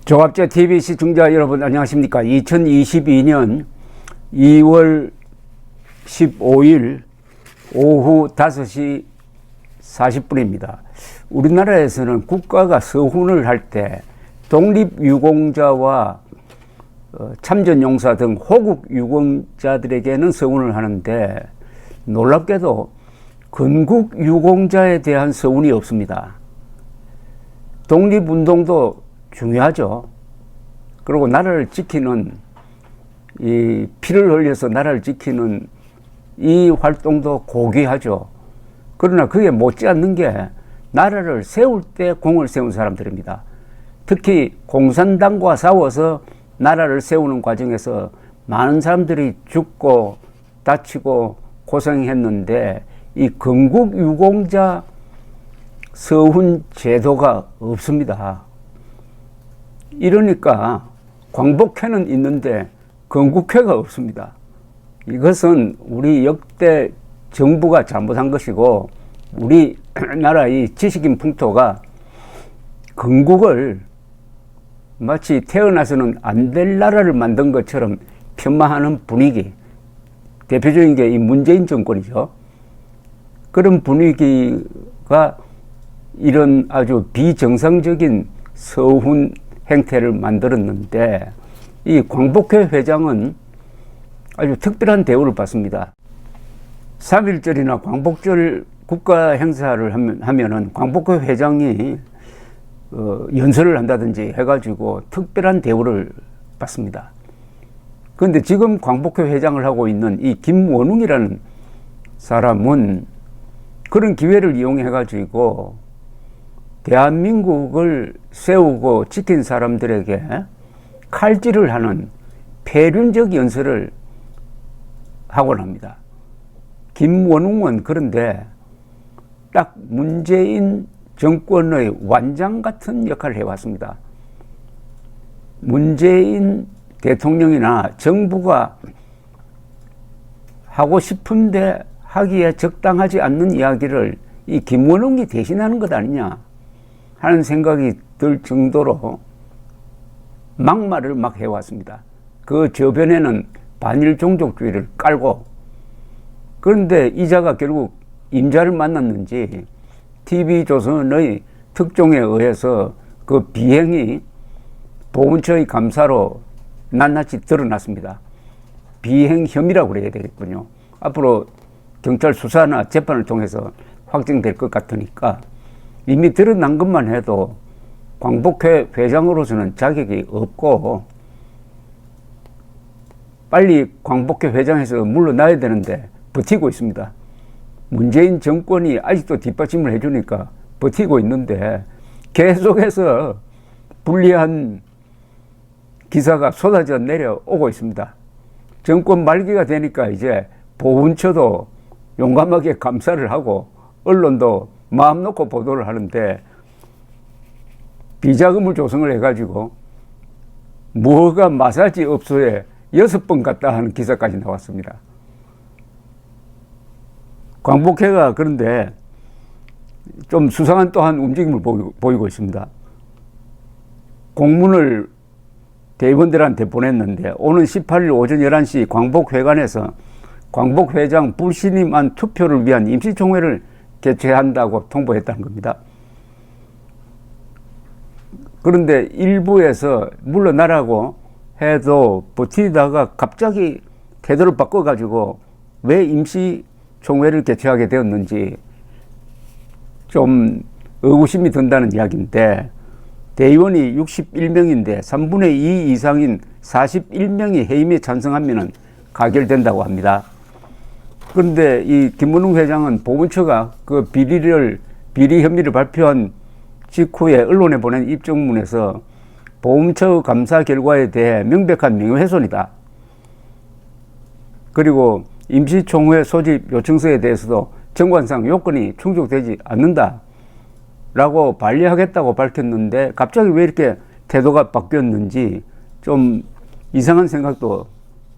조갑제 TV 시청자 여러분 안녕하십니까. 2022년 2월 15일 오후 5시 40분입니다. 우리나라에서는 국가가 서훈을 할 때 독립유공자와 참전용사 등 호국유공자들에게는 서훈을 하는데 놀랍게도 건국유공자에 대한 서훈이 없습니다. 독립운동도 중요하죠. 그리고 나라를 지키는 이 피를 흘려서 나라를 지키는 이 활동도 고귀하죠. 그러나 그게 못지않는 게 나라를 세울 때 공을 세운 사람들입니다. 특히 공산당과 싸워서 나라를 세우는 과정에서 많은 사람들이 죽고 다치고 고생했는데 이 건국유공자 서훈 제도가 없습니다. 이러니까 광복회는 있는데 건국회가 없습니다. 이것은 우리 역대 정부가 잘못한 것이고 우리나라의 지식인 풍토가 건국을 마치 태어나서는 안 될 나라를 만든 것처럼 폄하하는 분위기, 대표적인 게 이 문재인 정권이죠. 그런 분위기가 이런 아주 비정상적인 서훈 행태를 만들었는데 이 광복회 회장은 아주 특별한 대우를 받습니다. 3.1절이나 광복절 국가 행사를 하면은 광복회 회장이 연설을 한다든지 해가지고 특별한 대우를 받습니다. 그런데 지금 광복회 회장을 하고 있는 이 김원웅이라는 사람은 그런 기회를 이용해가지고 대한민국을 세우고 지킨 사람들에게 칼질을 하는 폐륜적 연설을 하곤 합니다. 김원웅은 그런데 딱 문재인 정권의 완장 같은 역할을 해왔습니다. 문재인 대통령이나 정부가 하고 싶은데 하기에 적당하지 않는 이야기를 이 김원웅이 대신하는 것 아니냐 하는 생각이 들 정도로 막말을 막 해왔습니다. 그 저변에는 반일 종족주의를 깔고, 그런데 이자가 결국 임자를 만났는지 TV조선의 특종에 의해서 그 비행이 보훈처의 감사로 낱낱이 드러났습니다. 비행 혐의라고 그래야 되겠군요. 앞으로 경찰 수사나 재판을 통해서 확정될 것 같으니까 이미 드러난 것만 해도 광복회 회장으로서는 자격이 없고 빨리 광복회 회장에서 물러나야 되는데 버티고 있습니다. 문재인 정권이 아직도 뒷받침을 해주니까 버티고 있는데 계속해서 불리한 기사가 쏟아져 내려오고 있습니다. 정권 말기가 되니까 이제 보훈처도 용감하게 감사를 하고 언론도 마음 놓고 보도를 하는데 비자금을 조성을 해가지고 무허가 마사지 업소에 6번 갔다 하는 기사까지 나왔습니다. 광복회가 그런데 좀 수상한 또한 움직임을 보이고 있습니다. 공문을 대의원들한테 보냈는데 오는 18일 오전 11시 광복회관에서 광복회장 불신임안 투표를 위한 임시총회를 개최한다고 통보했다는 겁니다. 그런데 일부에서 물러나라고 해도 버티다가 갑자기 태도를 바꿔가지고 왜 임시총회를 개최하게 되었는지 좀 의구심이 든다는 이야기인데, 대의원이 61명인데 3분의 2 이상인 41명이 해임에 찬성하면 가결된다고 합니다. 그런데 이 김원웅 회장은 보훈처가 그 비리 혐의를 발표한 직후에 언론에 보낸 입장문에서 보훈처 감사 결과에 대해 명백한 명예훼손이다. 그리고 임시총회 소집 요청서에 대해서도 정관상 요건이 충족되지 않는다 라고 반려하겠다고 밝혔는데 갑자기 왜 이렇게 태도가 바뀌었는지 좀 이상한 생각도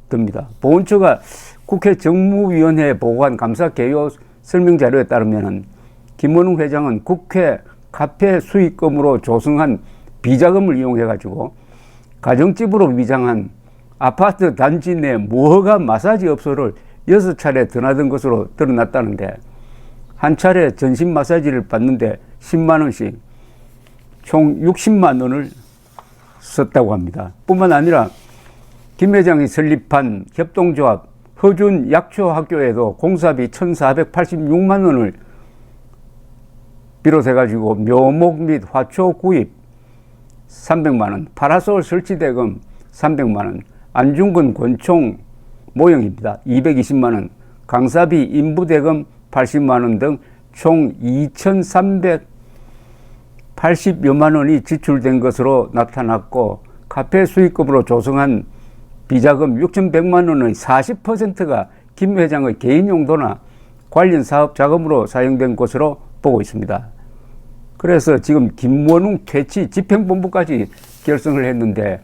듭니다. 보훈처가 국회 정무위원회에 보고한 감사 개요 설명 자료에 따르면 김원웅 회장은 국회 카페 수익금으로 조성한 비자금을 이용해가지고 가정집으로 위장한 아파트 단지 내 무허가 마사지 업소를 6차례 드나든 것으로 드러났다는데, 한 차례 전신 마사지를 받는데 10만 원씩 총 60만 원을 썼다고 합니다. 뿐만 아니라 김 회장이 설립한 협동조합 허준 약초학교에도 공사비 1,486만 원을 비롯해가지고 묘목 및 화초 구입 300만 원, 파라솔 설치 대금 300만 원, 안중근 권총 모형입니다. 220만 원, 강사비 인부 대금 80만 원 등 총 2,380여만 원이 지출된 것으로 나타났고, 카페 수익금으로 조성한 비자금 6,100만 원의 40%가 김 회장의 개인 용도나 관련 사업 자금으로 사용된 것으로 보고 있습니다. 그래서 지금 김원웅 퇴치 집행본부까지 결성을 했는데,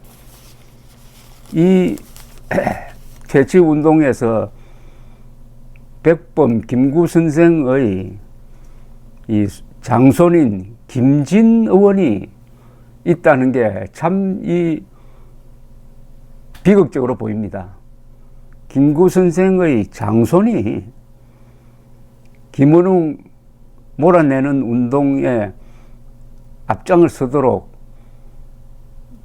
이 퇴치 운동에서 백범 김구 선생의 이 장손인 김진 의원이 있다는 게 참 이 비극적으로 보입니다. 김구 선생의 장손이 김원웅 몰아내는 운동에 앞장을 서도록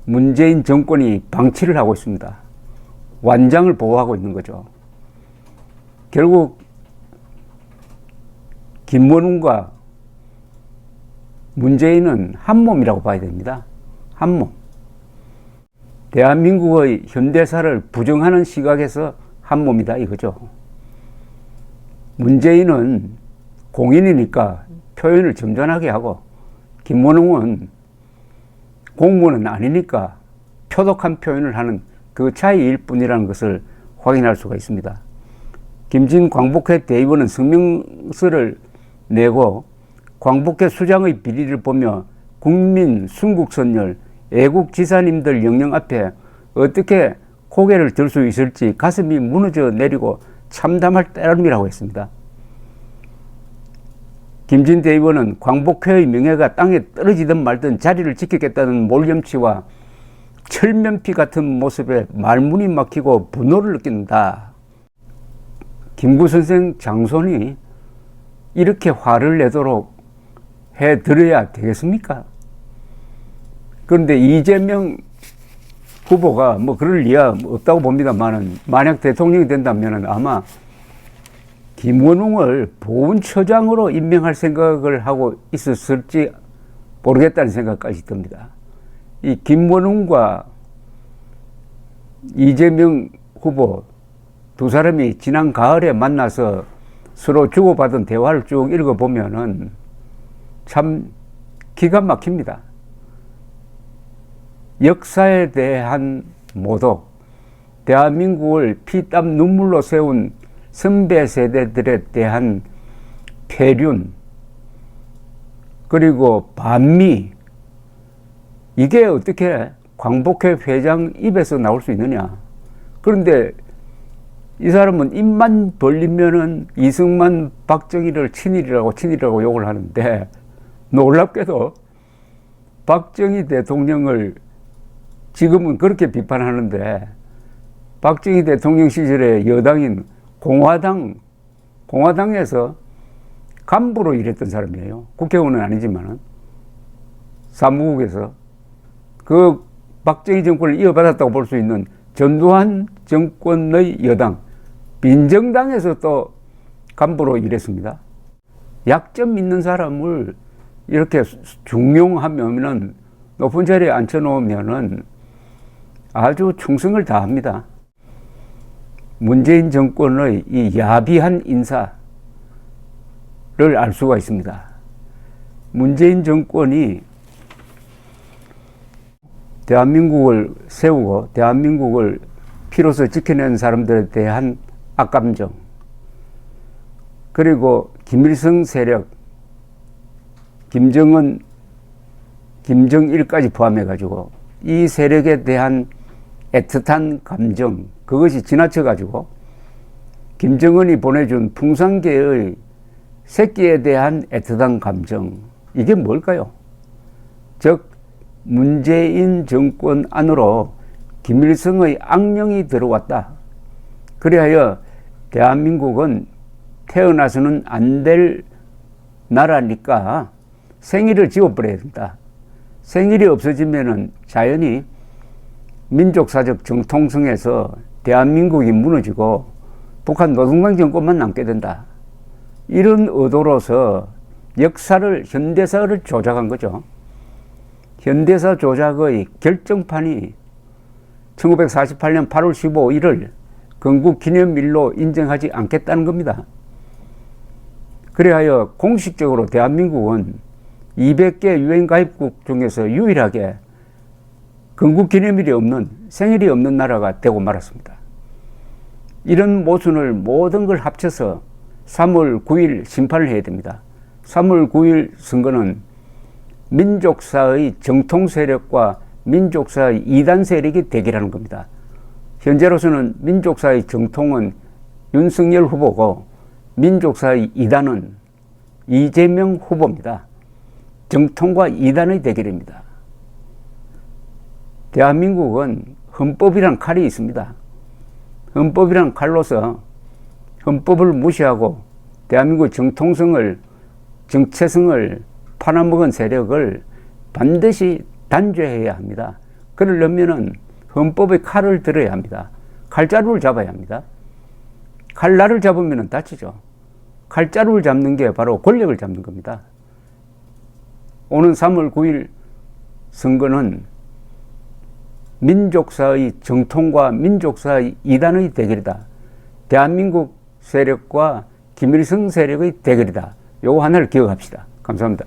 문재인 정권이 방치를 하고 있습니다. 완장을 보호하고 있는 거죠. 결국 김원웅과 문재인은 한 몸이라고 봐야 됩니다. 한 몸. 대한민국의 현대사를 부정하는 시각에서 한 몸이다 이거죠. 문재인은 공인이니까 표현을 점잖하게 하고, 김원웅은 공무원은 아니니까 표독한 표현을 하는 그 차이일 뿐이라는 것을 확인할 수가 있습니다. 김진 광복회 대의원은 성명서를 내고 광복회 수장의 비리를 보며 국민 순국선열 애국지사님들 영령 앞에 어떻게 고개를 들 수 있을지 가슴이 무너져 내리고 참담할 따름이라고 했습니다. 김진 대의원은 광복회의 명예가 땅에 떨어지든 말든 자리를 지키겠다는 몰염치와 철면피 같은 모습에 말문이 막히고 분노를 느낀다. 김구 선생 장손이 이렇게 화를 내도록 해드려야 되겠습니까? 그런데 이재명 후보가 뭐 그럴 리야 없다고 봅니다만은, 만약 대통령이 된다면 아마 김원웅을 보훈처장으로 임명할 생각을 하고 있었을지 모르겠다는 생각까지 듭니다. 이 김원웅과 이재명 후보 두 사람이 지난 가을에 만나서 서로 주고받은 대화를 쭉 읽어보면은 참 기가 막힙니다. 역사에 대한 모독, 대한민국을 피땀 눈물로 세운 선배 세대들에 대한 폐륜, 그리고 반미, 이게 어떻게 광복회 회장 입에서 나올 수 있느냐. 그런데 이 사람은 입만 벌리면은 이승만 박정희를 친일이라고 욕을 하는데, 놀랍게도 박정희 대통령을 지금은 그렇게 비판하는데, 박정희 대통령 시절에 여당인 공화당에서 간부로 일했던 사람이에요. 국회의원은 아니지만은 사무국에서 그 박정희 정권을 이어받았다고 볼 수 있는 전두환 정권의 여당 민정당에서 또 간부로 일했습니다. 약점 있는 사람을 이렇게 중용하면은, 높은 자리에 앉혀놓으면은 아주 충성을 다합니다. 문재인 정권의 이 야비한 인사를 알 수가 있습니다. 문재인 정권이 대한민국을 세우고 대한민국을 피로서 지켜낸 사람들에 대한 악감정, 그리고 김일성 세력, 김정은, 김정일까지 포함해가지고 이 세력에 대한 애틋한 감정, 그것이 지나쳐가지고 김정은이 보내준 풍산계의 새끼에 대한 애틋한 감정, 이게 뭘까요? 즉 문재인 정권 안으로 김일성의 악령이 들어왔다. 그리하여 대한민국은 태어나서는 안 될 나라니까 생일을 지워버려야 된다. 생일이 없어지면은 자연히 민족사적 정통성에서 대한민국이 무너지고 북한 노동당 정권만 남게 된다. 이런 의도로서 역사를, 현대사를 조작한 거죠. 현대사 조작의 결정판이 1948년 8월 15일을 건국기념일로 인정하지 않겠다는 겁니다. 그리하여 공식적으로 대한민국은 200개 유엔 가입국 중에서 유일하게 건국기념일이 없는, 생일이 없는 나라가 되고 말았습니다. 이런 모순을 모든 걸 합쳐서 3월 9일 심판을 해야 됩니다. 3월 9일 선거는 민족사의 정통 세력과 민족사의 이단 세력이 대결하는 겁니다. 현재로서는 민족사의 정통은 윤석열 후보고 민족사의 이단은 이재명 후보입니다. 정통과 이단의 대결입니다. 대한민국은 헌법이란 칼이 있습니다. 헌법이란 칼로서 헌법을 무시하고 대한민국 정통성을, 정체성을 팔아먹은 세력을 반드시 단죄해야 합니다. 그러려면은 헌법의 칼을 들어야 합니다. 칼자루를 잡아야 합니다. 칼날을 잡으면 다치죠. 칼자루를 잡는 게 바로 권력을 잡는 겁니다. 오는 3월 9일 선거는 민족사의 정통과 민족사의 이단의 대결이다. 대한민국 세력과 김일성 세력의 대결이다. 요거 하나를 기억합시다. 감사합니다.